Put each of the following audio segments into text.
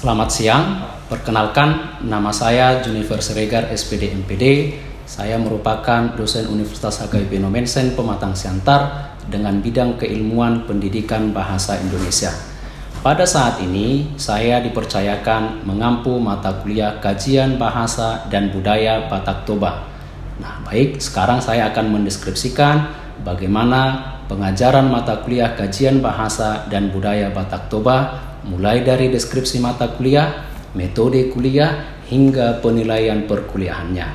Selamat siang, perkenalkan nama saya Junifer Siregar SPD MPD. Saya merupakan dosen Universitas HKBP Nomensen Pematang Siantar dengan bidang keilmuan pendidikan bahasa Indonesia. Pada saat ini saya dipercayakan mengampu mata kuliah kajian bahasa dan budaya Batak Toba. Nah, baik, sekarang saya akan mendeskripsikan bagaimana pengajaran mata kuliah kajian bahasa dan budaya Batak Toba, mulai dari deskripsi mata kuliah, metode kuliah, hingga penilaian perkuliahannya.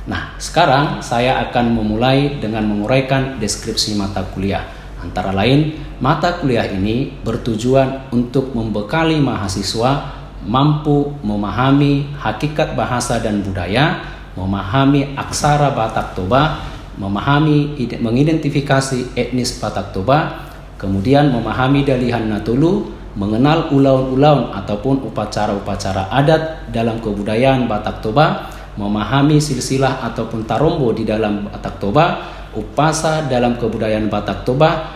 Nah, sekarang saya akan memulai dengan menguraikan deskripsi mata kuliah. Antara lain, mata kuliah ini bertujuan untuk membekali mahasiswa mampu memahami hakikat bahasa dan budaya, memahami aksara Batak Toba, mengidentifikasi etnis Batak Toba, kemudian memahami dalihan Natulu, mengenal ulaun-ulaun ataupun upacara-upacara adat dalam kebudayaan Batak Toba, memahami silsilah ataupun tarombo di dalam Batak Toba, upasa dalam kebudayaan Batak Toba,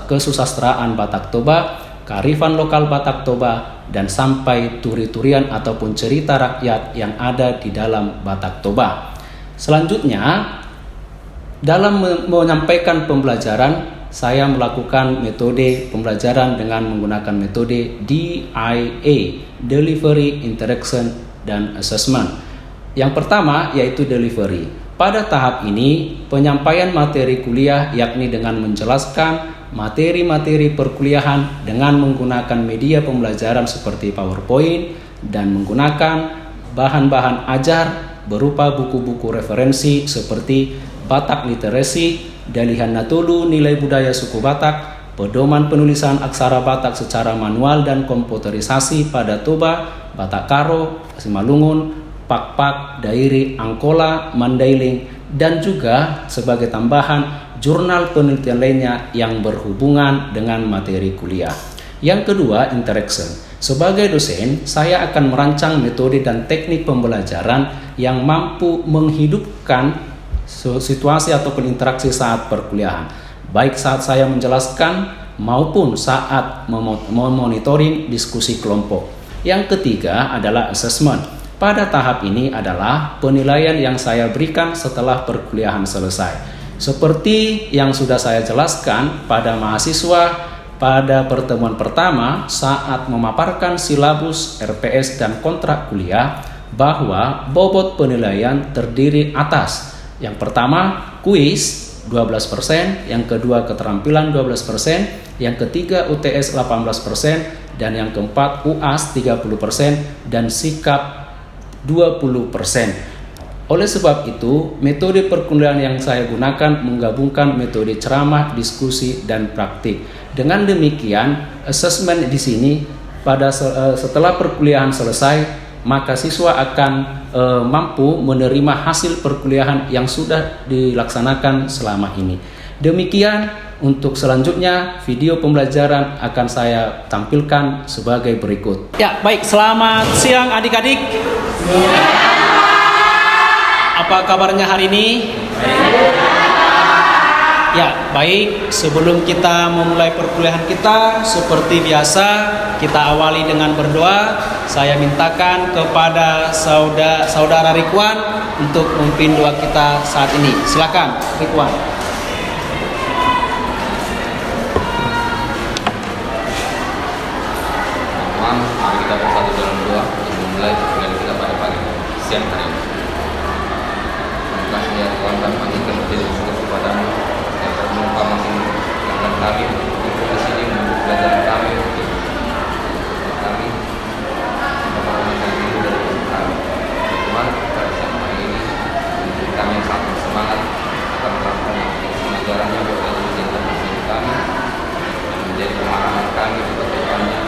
kesusastraan Batak Toba, kearifan lokal Batak Toba, dan sampai turi-turian ataupun cerita rakyat yang ada di dalam Batak Toba. Selanjutnya, dalam menyampaikan pembelajaran, saya melakukan metode pembelajaran dengan menggunakan metode DIA, Delivery, Interaction, dan Assessment. Yang pertama yaitu delivery. Pada tahap ini, penyampaian materi kuliah yakni dengan menjelaskan materi-materi perkuliahan dengan menggunakan media pembelajaran seperti PowerPoint dan menggunakan bahan-bahan ajar berupa buku-buku referensi seperti Batak Literasi, Dalihan Natulu, Nilai Budaya Suku Batak, Pedoman Penulisan Aksara Batak secara manual dan komputerisasi pada Toba, Batak Karo, Simalungun, Pak-Pak, Dairi, Angkola, Mandailing, dan juga sebagai tambahan jurnal penelitian lainnya yang berhubungan dengan materi kuliah. Yang kedua, interaction. Sebagai dosen, saya akan merancang metode dan teknik pembelajaran yang mampu menghidupkan situasi ataupun interaksi saat perkuliahan, baik saat saya menjelaskan maupun saat memonitoring diskusi kelompok. Yang ketiga adalah assessment. Pada tahap ini adalah penilaian yang saya berikan setelah perkuliahan selesai. Seperti yang sudah saya jelaskan pada mahasiswa pada pertemuan pertama saat memaparkan silabus, RPS, dan kontrak kuliah, bahwa bobot penilaian terdiri atas yang pertama, kuis 12%, yang kedua keterampilan 12%, yang ketiga UTS 18%, dan yang keempat UAS 30%, dan sikap 20%. Oleh sebab itu, metode perkuliahan yang saya gunakan menggabungkan metode ceramah, diskusi, dan praktik. Dengan demikian, asesmen di sini setelah perkuliahan selesai, maka siswa akan mampu menerima hasil perkuliahan yang sudah dilaksanakan selama ini. Demikian untuk selanjutnya video pembelajaran akan saya tampilkan sebagai berikut. Ya, baik, selamat siang adik-adik. Apa kabarnya hari ini? Ya, baik, sebelum kita memulai perkuliahan kita, seperti biasa kita awali dengan berdoa. Saya mintakan kepada saudara Rikwan untuk memimpin doa kita saat ini. Silakan, Rikwan. Mari kita bersatu dalam doa untuk memulai perkuliahan kita pada pagi siang hari ini. Terima kasih ya Tuhan, kami panjatkan puji dan syukur kepadamu yang telah mengungkap masing yang kami untuk di sini untuk belajar kami untuk kami kami Tuhan, pada siang hari ini kami yang sangat bersemangat akan melakukan pengajaran yang berkaitan dengan kami dan menjadi pemahaman kami untuk depannya.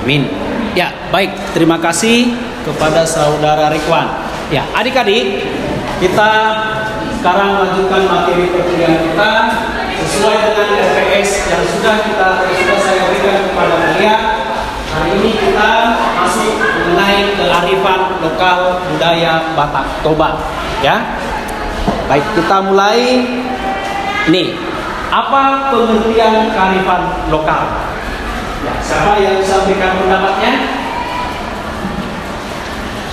Amin. Ya, baik, terima kasih kepada saudara Rikwan. Ya, adik-adik, kita sekarang lanjutkan materi perkuliahan kita sesuai dengan RPS yang sudah saya berikan kepada kalian. Hari ini kita masuk mengenai kearifan lokal budaya Batak Toba. Ya, baik, kita mulai. Nih, Apa pengertian kearifan lokal? Ya, siapa yang bisa berikan pendapatnya?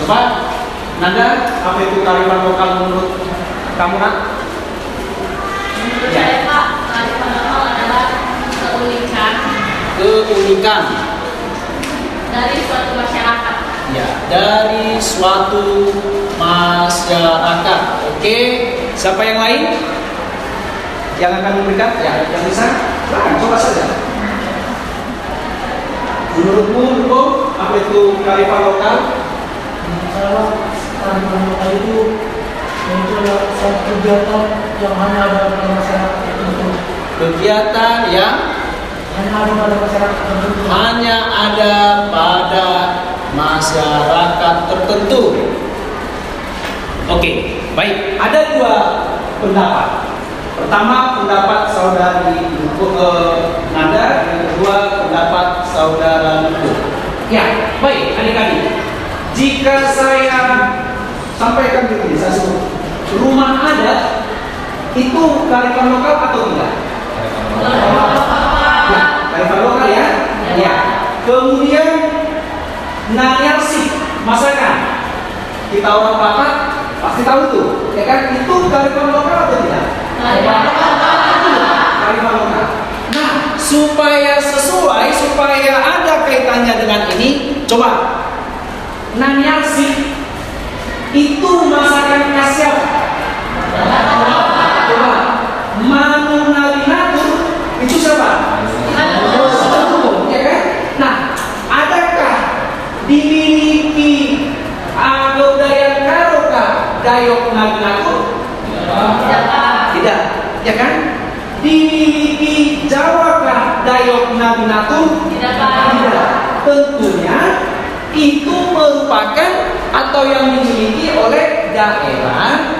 Coba, Nanda, apa itu kearifan lokal menurut kamu, Nak? Menurut saya, Pak, kearifan lokal adalah keunikan dari suatu masyarakat. Ya, dari suatu masyarakat. Oke, siapa yang lain yang akan memberikan? Ya, yang bisa? Silahkan, coba saja. Menurutmu, Luko, apa itu kearifan lokal? Kalau kearifan lokal itu adalah suatu kegiatan yang hanya ada pada masyarakat tertentu. Kegiatan yang Hanya ada pada masyarakat tertentu. hanya ada pada masyarakat tertentu. Oke, baik. Ada dua pendapat. Pertama, pendapat saudari Nanda. Yang kedua, pendapat saudara Luko. Ya, baik, adik-adik. Jika saya sampaikan begini, saya sebut rumah adat itu kearifan lokal atau tidak? Ya, kearifan lokal ya. Ya. Kemudian nariasi masakan. Kita orang Batak pasti tahu tuh, ya kan? Itu kearifan lokal atau tidak? Kearifan lokal. Nah, supaya sesuai, supaya ada kaitannya dengan ini, coba naniasi itu masakan khas siapa? Coba Manu Nalinatur itu siapa? Ya kan? Nah, adakah dimiliki budaya Karoka Dayok Nalinatur? Tidak, ya kan? Dimiliki Jawakah Dayok Nalinatur? Tidak. Tentunya itu merupakan atau yang dimiliki oleh daerah,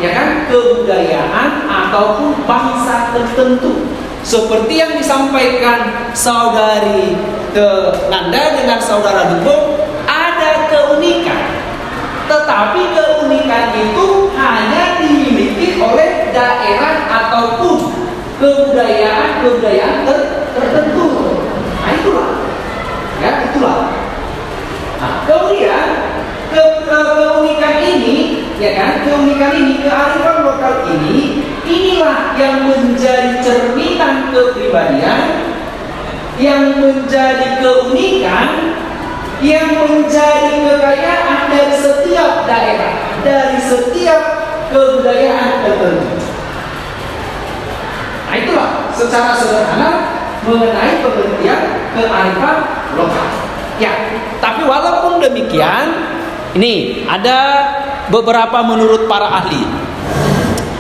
ya kan, kebudayaan ataupun bangsa tertentu. Seperti yang disampaikan saudari Nanda dengan saudara Luko, ada keunikan. Tetapi keunikan itu hanya dimiliki oleh daerah ataupun kebudayaan tertentu. Nah, itulah. Ya, itulah. Nah, kemudian keunikan ini, ya kan, keunikan ini, kearifan lokal ini, inilah yang menjadi cerminan kepribadian, yang menjadi keunikan, yang menjadi kekayaan dari setiap daerah, dari setiap kebudayaan tertentu. Nah, itulah secara sederhana mengenai pengertian kearifan lokal. Ya, tapi walaupun demikian, ini ada beberapa menurut para ahli.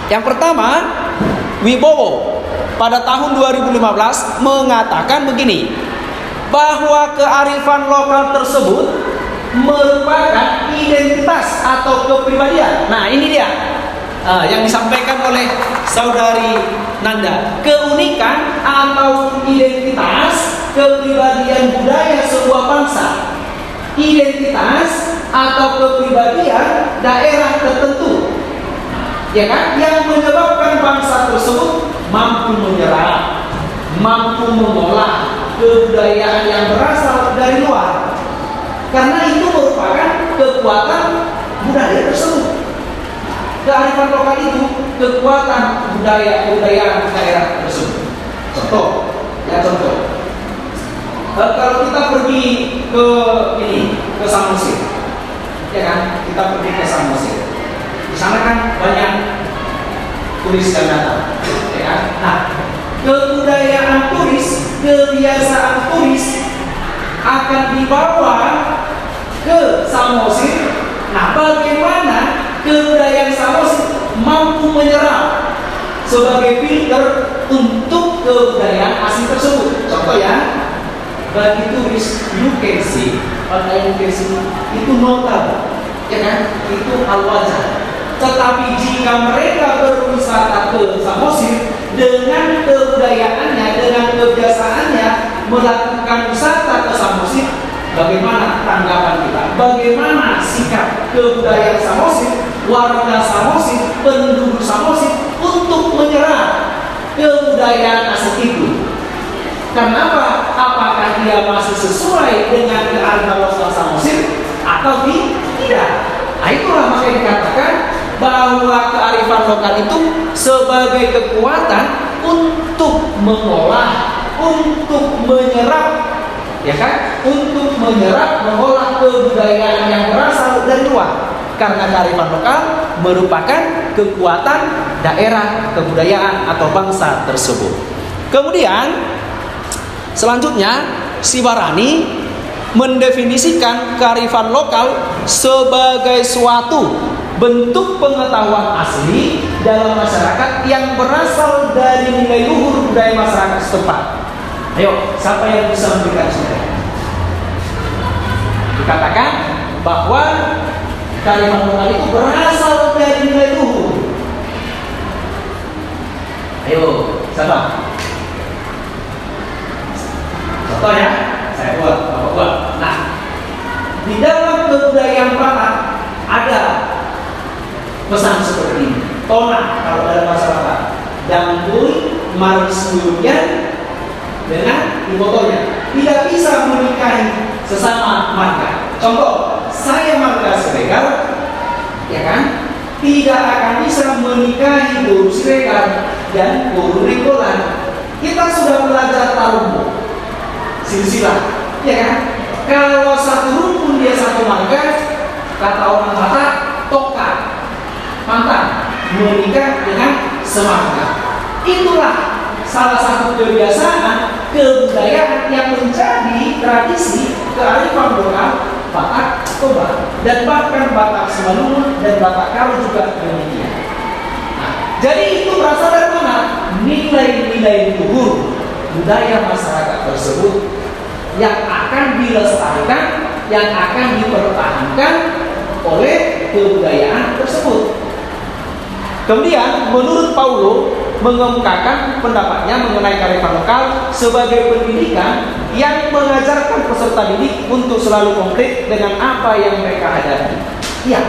Yang pertama, Wibowo pada tahun 2015 mengatakan begini, bahwa kearifan lokal tersebut merupakan identitas atau kepribadian. Nah, ini dia yang disampaikan oleh saudari Nanda. Keunikan atau identitas kepribadian budaya sebuah bangsa, identitas atau kepribadian daerah tertentu, ya kan, yang menyebabkan bangsa tersebut mampu menyerap, mampu mengolah kebudayaan yang berasal dari luar, karena itu merupakan kekuatan budaya tersebut. Kearifan lokal itu kekuatan kebudayaan daerah tersebut. Contoh, kalau kita pergi ke Samosir, ya kan, kita pergi ke Samosir. Di sana kan banyak turis yang datang, ya kan. Nah, kebudayaan turis, kebiasaan turis akan dibawa ke Samosir. Nah, bagaimana kebudayaan Samosir mampu menyerap sebagai filter untuk kebudayaan asing tersebut? Contoh ya, bagi turis you can see itu nota, ya kan, itu al-wajah. Tetapi jika mereka berwisata ke Samosir dengan kebudayaannya, dengan kebiasaannya melakukan wisata ke Samosir, bagaimana tanggapan kita? Bagaimana sikap kebudayaan Samosir, warga Samosir, penduduk Samosir untuk menyerap kebudayaan dengan kearifan lokal Samosir atau tidak. Nah, itulah makanya dikatakan bahwa kearifan lokal itu sebagai kekuatan untuk mengolah, untuk menyerap, ya kan? Untuk menyerap, mengolah kebudayaan yang berasal dari luar. Karena kearifan lokal merupakan kekuatan daerah, kebudayaan atau bangsa tersebut. Kemudian selanjutnya si Barani mendefinisikan kearifan lokal sebagai suatu bentuk pengetahuan asli dalam masyarakat yang berasal dari nilai luhur budaya masyarakat setempat. Ayo, siapa yang bisa memberikan contoh? Dikatakan bahwa kearifan lokal itu berasal dari nilai luhur. Ayo, siapa? Contohnya, saya buat, Bapak buat. Nah, di dalam kebudayaan Batak ada pesan seperti ini. Tona kalau dalam masyarakat, dangdut, marsuyunya dengan ibotonya tidak bisa menikahi sesama marga. Contoh, saya marga Siregar, ya kan, tidak akan bisa menikahi guru Siregar dan guru Nenggolan. Kita sudah belajar tarumbo, silsilah, ya kan? Kalau satu rumpun dia satu marga, kata orang Batak, toka, mantan, menikah dengan semarga. Itulah salah satu kebiasaan kebudayaan yang menjadi tradisi kearifan lokal Batak Toba, dan bahkan Batak Simalungun dan Batak Karo juga demikian. Nah, jadi itu berasal dari mana? Nilai-nilai luhur budaya masyarakat tersebut yang akan dilestarikan, yang akan dipertahankan oleh kebudayaan tersebut. Kemudian menurut Paulo mengemukakan pendapatnya mengenai kearifan lokal sebagai pendidikan yang mengajarkan peserta didik untuk selalu komplit dengan apa yang mereka hadapi. Ya,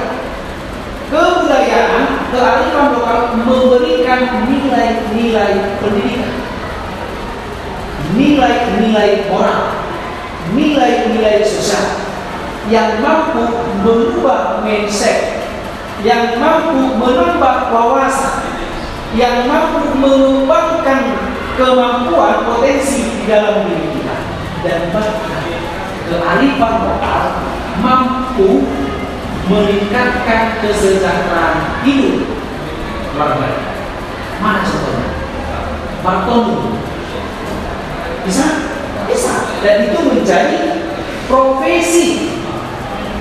kebudayaan, kearifan lokal memberikan nilai-nilai pendidikan, nilai-nilai moral, nilai-nilai sosial yang mampu mengubah mindset, yang mampu menambah wawasan, yang mampu mengembangkan kemampuan potensi di dalam diri kita, dan bahkan kearifan lokal mampu meningkatkan kesejahteraan hidup warga. Mana contohnya? Bartolomeu. Bisa? Bisa. Dan itu menjadi profesi.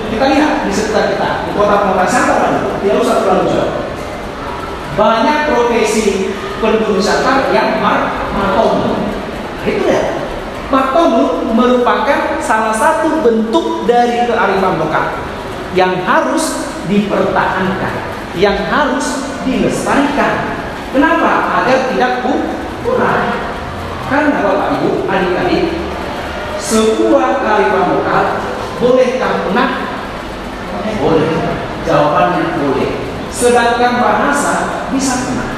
Kita lihat di sekitar kita, di kota-kota Santar, tidak usah terlalu jauh. Banyak profesi penduduk Santar yang martomu. Nah, itu ya. Martomu merupakan salah satu bentuk dari kearifan lokal yang harus dipertahankan, yang harus dilestarikan. Kenapa? Agar tidak punah. Karena Bapak Ibu, adik-adik, sebuah kearifan lokal bolehkah punah? Boleh. Jawabannya boleh. Sedangkan bahasa bisa punah.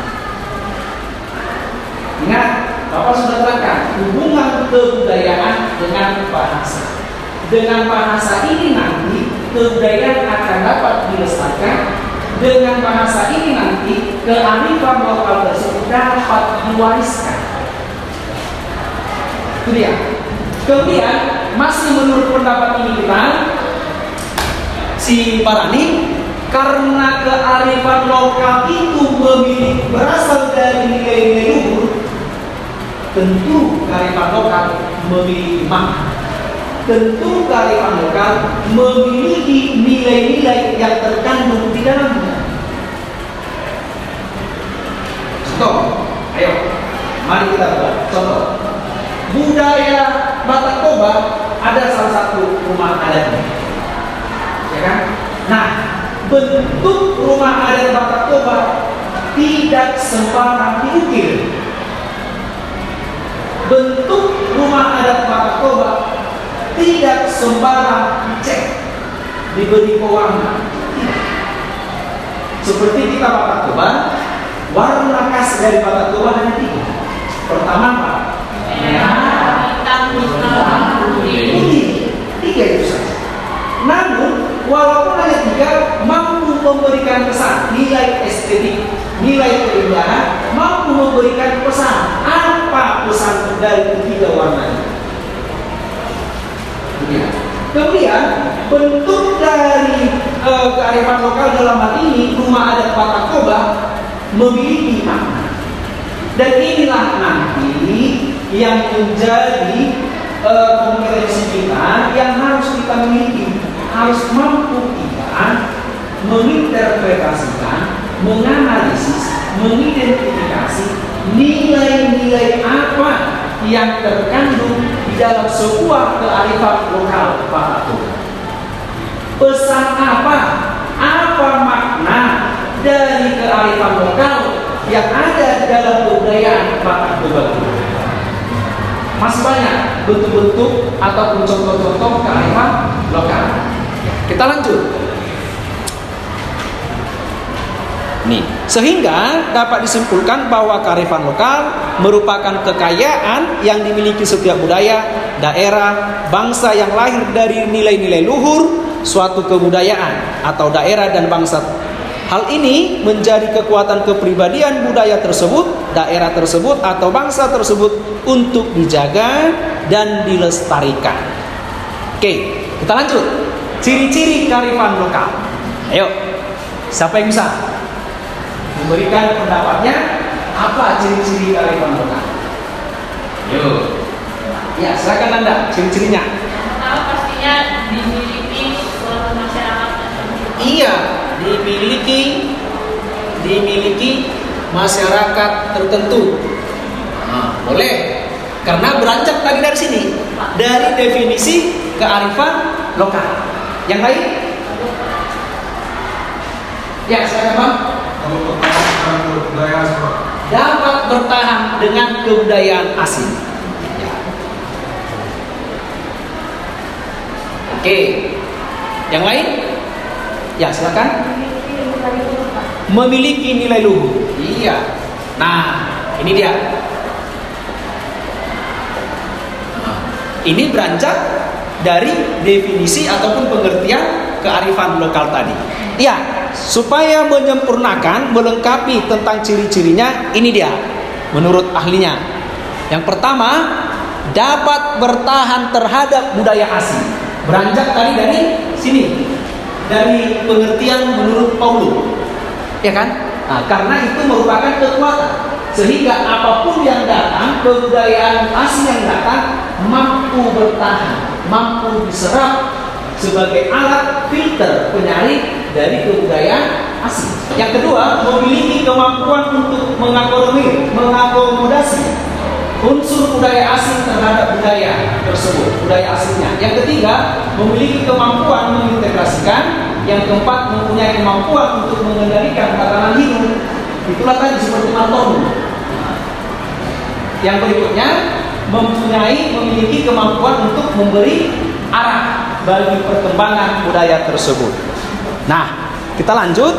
Ingat, Bapak sudah terangkan hubungan kebudayaan dengan bahasa. Dengan bahasa ini nanti kebudayaan akan dapat dilestarikan. Dengan bahasa ini nanti kearifan lokal tersebut dapat diwariskan. Itu dia. Kemudian masih menurut pendapat ini kita, si Barani, karena kearifan lokal itu berasal dari nilai-nilai luhur, tentu kearifan lokal memiliki makna. Tentu kearifan lokal memiliki nilai-nilai yang terkandung di dalamnya. Contoh, ayo, mari kita buat contoh. Budaya Batak Toba ada salah satu rumah adatnya, ya kan? Nah, bentuk rumah adat Batak Toba tidak sembarang diukir. Bentuk rumah adat Batak Toba tidak sembarang dicek, diberi pewarna. Seperti kita Batak Toba, warna khas dari Batak Toba hanya 3. Pertama apa? Merah, hitam, putih. Putih. 3 itu saja. Namun walaupun hanya 3 mampu memberikan pesan, nilai estetik, nilai keindahan, mampu memberikan pesan. Apa pesan dari ketiga warna ini? Ya. Kemudian bentuk dari kearifan lokal dalam hal ini rumah adat Batakoba memiliki makna. Dan inilah nanti yang menjadi kompetensi kita yang harus kita miliki, harus mampu kita menginterpretasikan, menganalisis, mengidentifikasi nilai-nilai apa yang terkandung di dalam sebuah kearifan lokal Batakoba. Pesan apa makna dari kearifan lokal yang ada dalam kebudayaan Batakoba. Masih banyak bentuk-bentuk ataupun contoh-contoh kearifan lokal. Kita lanjut. Nih, sehingga dapat disimpulkan bahwa kearifan lokal merupakan kekayaan yang dimiliki setiap budaya, daerah, bangsa yang lahir dari nilai-nilai luhur suatu kebudayaan atau daerah dan bangsa. Hal ini menjadi kekuatan kepribadian budaya tersebut, daerah tersebut atau bangsa tersebut untuk dijaga dan dilestarikan. Oke, kita lanjut. Ciri-ciri kearifan lokal. Ayo, siapa yang bisa memberikan pendapatnya? Apa ciri-ciri kearifan lokal? Yuk. Ya, silakan Anda, ciri-cirinya. Pertama pastinya dimiliki suatu masyarakat. Iya, dimiliki masyarakat tertentu. Nah, boleh. Karena beranjak tadi dari sini, dari definisi kearifan lokal. Yang lain? Ya, silakan Bang. Dapat bertahan dengan kebudayaan asing. Ya. Oke. Yang lain? Ya, silakan. Memiliki nilai luhur. Iya. Nah, ini dia. Ini beranjak dari definisi ataupun pengertian kearifan lokal tadi. Ya, supaya menyempurnakan, melengkapi tentang ciri-cirinya, ini dia menurut ahlinya. Yang pertama, dapat bertahan terhadap budaya asing. Beranjak tadi dari sini, dari pengertian menurut Paulus, ya kan? Nah, karena itu merupakan kekuatan, sehingga apapun yang datang, kebudayaan asing yang datang mampu bertahan, mampu diserap sebagai alat filter penyaring dari kebudayaan asing. Yang kedua, memiliki kemampuan untuk mengakomodasi unsur budaya asing terhadap budaya tersebut, budaya asingnya. Yang ketiga, memiliki kemampuan mengintegrasikan. Yang keempat, mempunyai kemampuan untuk mengendalikan tatanan hidup. Itulah tadi seperti Martono. Yang berikutnya, memiliki kemampuan untuk memberi arah bagi perkembangan budaya tersebut. Nah, kita lanjut.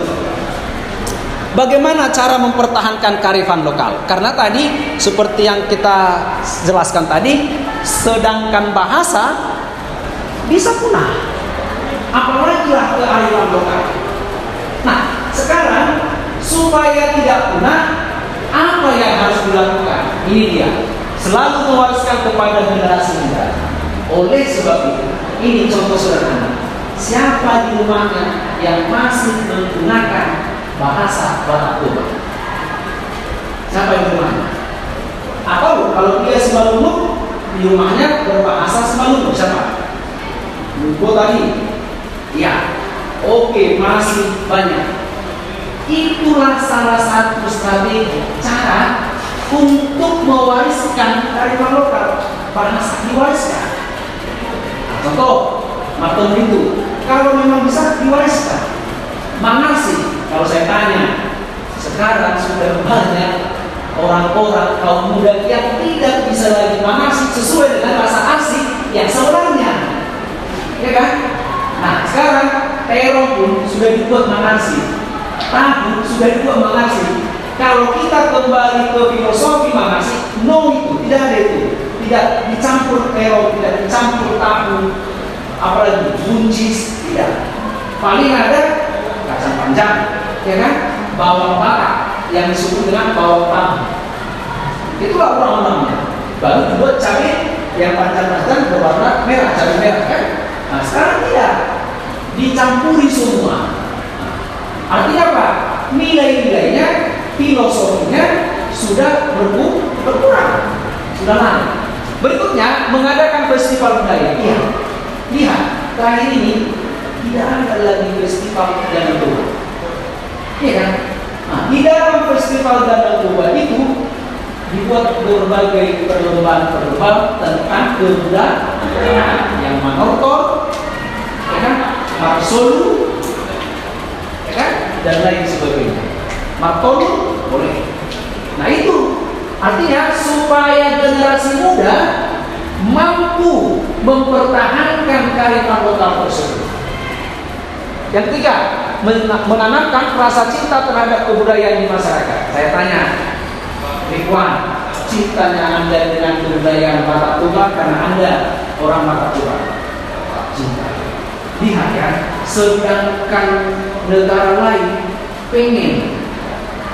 Bagaimana cara mempertahankan kearifan lokal? Karena tadi seperti yang kita jelaskan tadi, sedangkan bahasa bisa punah, apalagi lah kearifan lokal. Nah, sekarang supaya tidak punah, apa yang harus dilakukan? Ini dia, selalu mewariskan kepada generasi muda. Oleh sebab itu, ini contoh sederhana. Siapa di rumahnya yang masih menggunakan bahasa Batakoba? Siapa di rumahnya? Atau kalau dia Simalungun, di rumahnya berbahasa Simalungun, siapa? Lugo tadi. Ya, oke, masih banyak. Itulah salah satu strategi cara untuk mewariskan kearifan lokal, bahasa diwariskan. Contoh, Martono itu, kalau memang bisa diwariskan. Mangasi, kalau saya tanya, sekarang sudah banyak orang-orang kaum muda yang tidak bisa lagi mangasi sesuai dengan bahasa asing yang sebenarnya, ya kan? Nah, sekarang terong pun sudah dibuat mangasi, tahu sudah dibuat mangasi. Kalau kita kembali ke filosofi mangasi, no, itu tidak ada itu, tidak dicampur terong, tidak dicampur tahu. apalagi buncis, tidak. Paling ada kacang panjang, ya kan? Bawang bakar yang disebut dengan bawang putih. Itulah orang-orangnya. Baru dibuat cabai yang panjang-panjang berwarna merah, cabai merah kan? Nah sekarang tidak, dicampuri semua. Artinya apa? Nilai-nilainya, filosofinya sudah berkurang, sudah naik. Berikutnya mengadakan festival budaya. Iya, lihat terakhir ini tidak ada lagi festival Danau Toba. Iya kan? Nah, di dalam festival Danau Toba itu dibuat berbagai perlombaan tentang kebudayaan yang manortor, ya kan, marsolu, ya kan, dan lain sebagainya. Martolu boleh. Nah itu artinya supaya generasi muda mampu mempertahankan kearifan lokal tersebut. Yang ketiga, menanamkan rasa cinta terhadap kebudayaan di masyarakat. Saya tanya, Ridwan, cintanya Anda dengan kebudayaan Batak Toba karena Anda orang Batak Toba? Cinta. Lihat ya, sedangkan negara lain pengen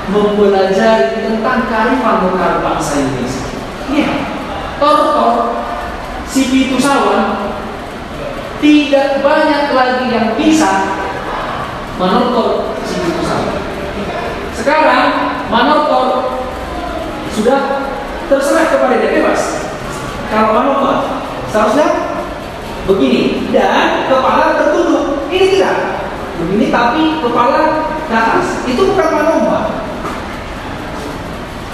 mempelajari tentang kearifan lokal bangsa Indonesia. Lihat, Tortor, si Pitu Sawan, tidak banyak lagi yang bisa menotor si Pitu Sawan. Sekarang menotor sudah terserah kepada dia, bebas. Kalau manuver seharusnya begini dan kepala tertunduk. Ini tidak begini tapi kepala ke atas. Itu bukan manuver,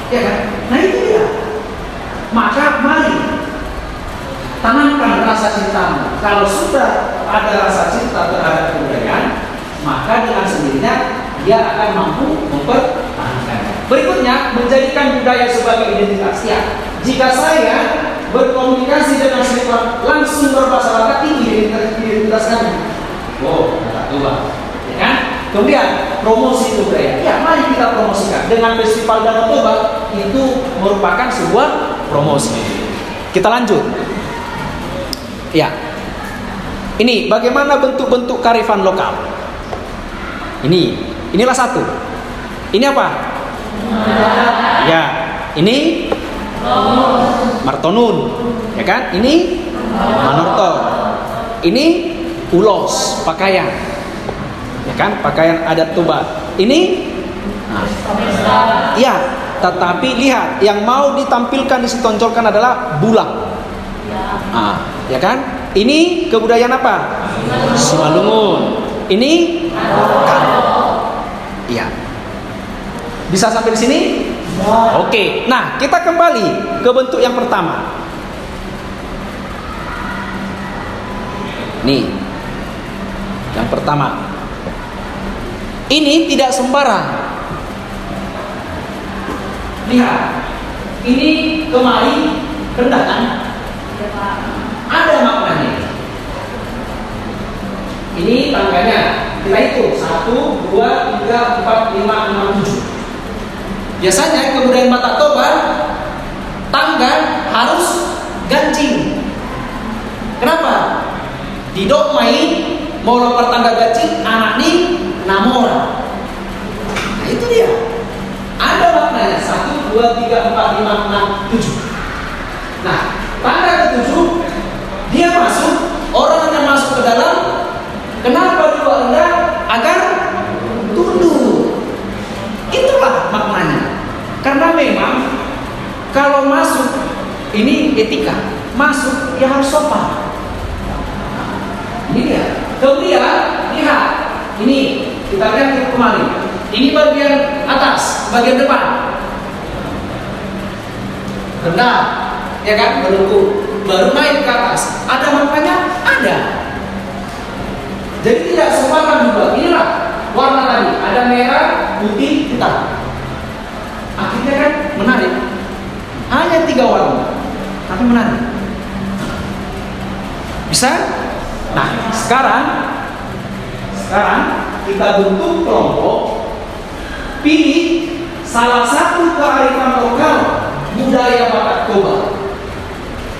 ya kan? Nah itu dia. Maka mari tanamkan rasa cintamu. Kalau sudah ada rasa cinta terhadap kebudayaan, maka dengan sendirinya dia akan mampu mempertahankan. Berikutnya, menjadikan budaya sebagai identitas. Ya, jika saya berkomunikasi dengan seniman langsung berbahasa Batak, ini identitas kami. Oh, Batak Toba, ya kan? Kemudian promosi budaya. Ya, mari kita promosikan dengan Festival Danau Toba. Itu merupakan sebuah promosi. Kita lanjut. Ya, ini bagaimana bentuk-bentuk kearifan lokal. Inilah satu. Ini apa? Ya, ini Martonun, ya kan? Ini Manortor. Ini ulos, pakaian, ya kan? Pakaian adat Toba. Ini, ya. Tetapi lihat, yang mau ditampilkan ditonjolkan adalah bulang, ya kan? Ini kebudayaan apa? Simalungun. Ini Karo. Iya. Bisa sampai di sini? Oke. Nah, kita kembali ke bentuk yang pertama. Nih. Yang pertama. Ini tidak sembarang. Lihat. Ini kemari rendah kan? Ada maknanya. Ini tangganya. Kita hitung 1, 2, 3, 4, 5, 6, 7. Biasanya kebudayaan Batak Toba tangga harus gancing. Kenapa? Di Dokmai mau lompat tangga gancing anak nih namora. Nah itu dia. Ada maknanya 1, 2, 3, 4, 5, 6, 7. Nah tangga ke-7 dia masuk, orang akan masuk ke dalam. Kenapa dua rendah? Agar tunduk. Itulah maknanya. Karena memang kalau masuk ini etika, masuk ya harus sopan. Ini dia. Kemudian lihat, ini kita lihat kemarin. Ini bagian atas, bagian depan. Rendah, ya kan? Melengkung. Baru naik ke atas. Ada maknanya? Ada. Jadi tidak sembarang juga. Inilah warna tadi. Ada merah, putih, hitam. Akhirnya kan menarik. Hanya 3 warna, tapi menarik. Bisa? Nah, sekarang kita bentuk kelompok. Pilih salah satu kearifan lokal budaya Batak Toba.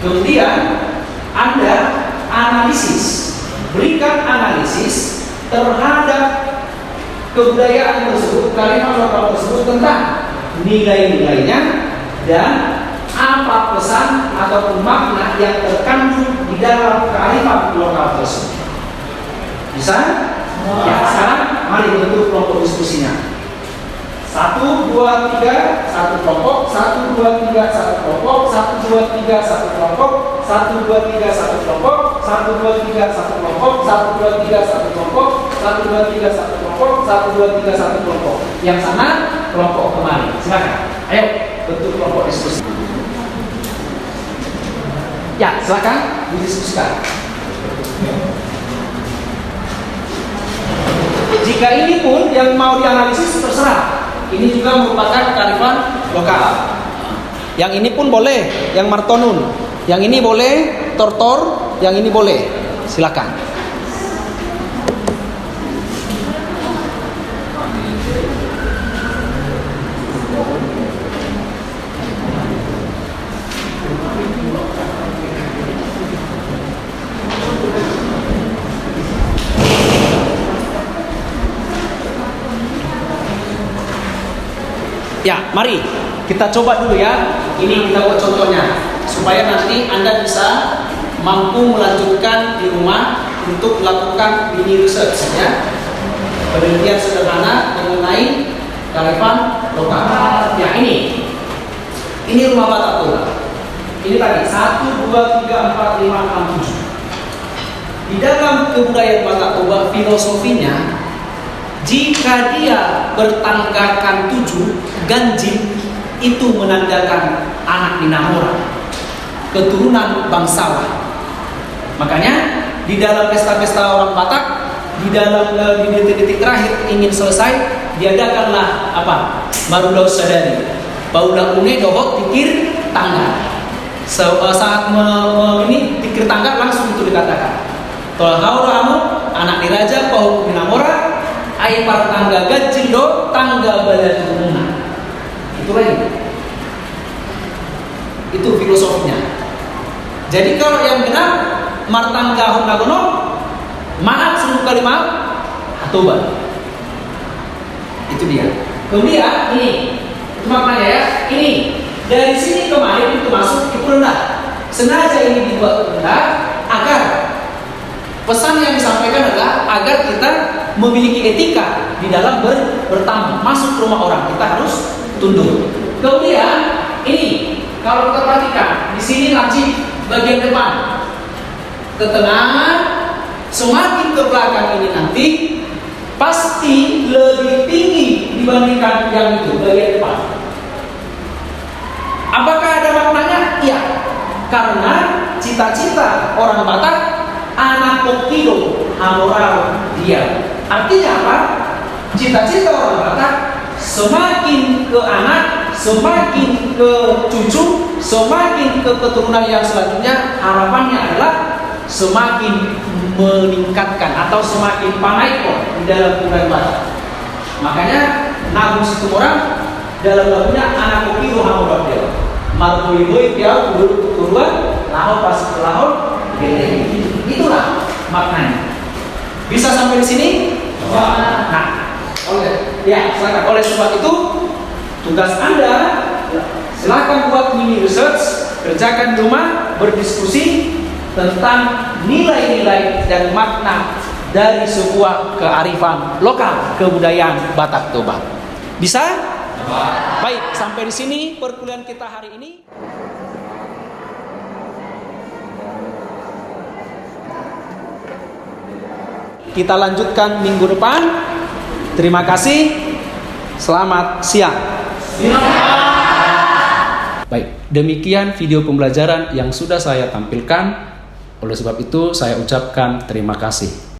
Kemudian Anda analisis memberikan analisis terhadap kebudayaan tersebut, kearifan lokal tersebut tentang nilai-nilainya dan apa pesan ataupun makna yang terkandung di dalam kearifan lokal tersebut. Bisa? Ya, sekarang mari bentuk kelompok diskusinya. 1, 2, 3, satu kelompok, 1, 2, 3, satu kelompok, 1, 2, 3, satu kelompok, 1, 2, 3, satu kelompok, 1, 2, 3, satu kelompok, 1, 2, 3, satu kelompok, 1, 2, 3, satu kelompok, 1, 2, 3, satu kelompok. Yang sana kelompok kemari. Silakan. Ayo bentuk kelompok diskusi. Ya, silakan didiskusikan. Jika ini pun yang mau dianalisis terserah. Ini juga merupakan kearifan lokal. Yang ini pun boleh, yang martonun. Yang ini boleh, tortor. Yang ini boleh. Silakan. Ya, mari kita coba dulu ya. Ini kita buat contohnya supaya nanti Anda bisa mampu melanjutkan di rumah untuk melakukan mini research ya. Penelitian sederhana mengenai kearifan lokal. Ya, ini rumah Batak Toba. Ini tadi 1, 2, 3, 4, 5, 6, 7. Di dalam kebudayaan Batak Toba filosofinya, jika dia bertanggakan 7, ganjil itu menandakan anak Minahora, keturunan bangsawan. Makanya di dalam pesta-pesta orang Batak, di dalam di detik-detik terakhir ingin selesai, diadakanlah apa? Marulau sadari, baulah une dohot tikir tangga. Saat ini tikir tangga langsung itu dikatakan. Tolhau ramu anak diraja pau Minahora. Ai par tangga gajil do tangga balad umuna. Itu lagi. Itu filosofinya. Jadi kalau yang benar martangga honagono maaf 10 kali maaf atoba. Itu dia. Kemudian ini maknanya ya. Ini dari sini kemarin itu masuk itu rendah. Sengaja ini dibuat rendah agar pesan yang disampaikan adalah agar kita memiliki etika di dalam bertamu, masuk ke rumah orang kita harus tunduk. Kemudian ini kalau kita perhatikan di sini laci bagian depan ke tengah, semakin ke belakang ini nanti pasti lebih tinggi dibandingkan yang itu bagian depan. Apakah ada maknanya? Iya, karena cita-cita orang Batak anak pokido hamorau dia. Artinya apa? Cita-cita orang Batak semakin ke anak, semakin ke cucu, semakin ke keturunan yang selanjutnya, harapannya adalah semakin meningkatkan atau semakin panaiko di dalam budaya Batak. Makanya Nagu Situmorang dalam lagunya anak pokido hamorau dia. Marboy dia turuan lahor pas lahor gede. Itulah maknanya. Bisa sampai di sini? Nah, silakan. Oleh sebab itu, tugas Anda silakan buat mini research, kerjakan di rumah, berdiskusi tentang nilai-nilai dan makna dari sebuah kearifan lokal, kebudayaan Batak Toba. Bisa? Baik, sampai di sini perkuliahan kita hari ini. Kita lanjutkan minggu depan. Terima kasih. Selamat siang. Baik, demikian video pembelajaran yang sudah saya tampilkan. Oleh sebab itu, saya ucapkan terima kasih.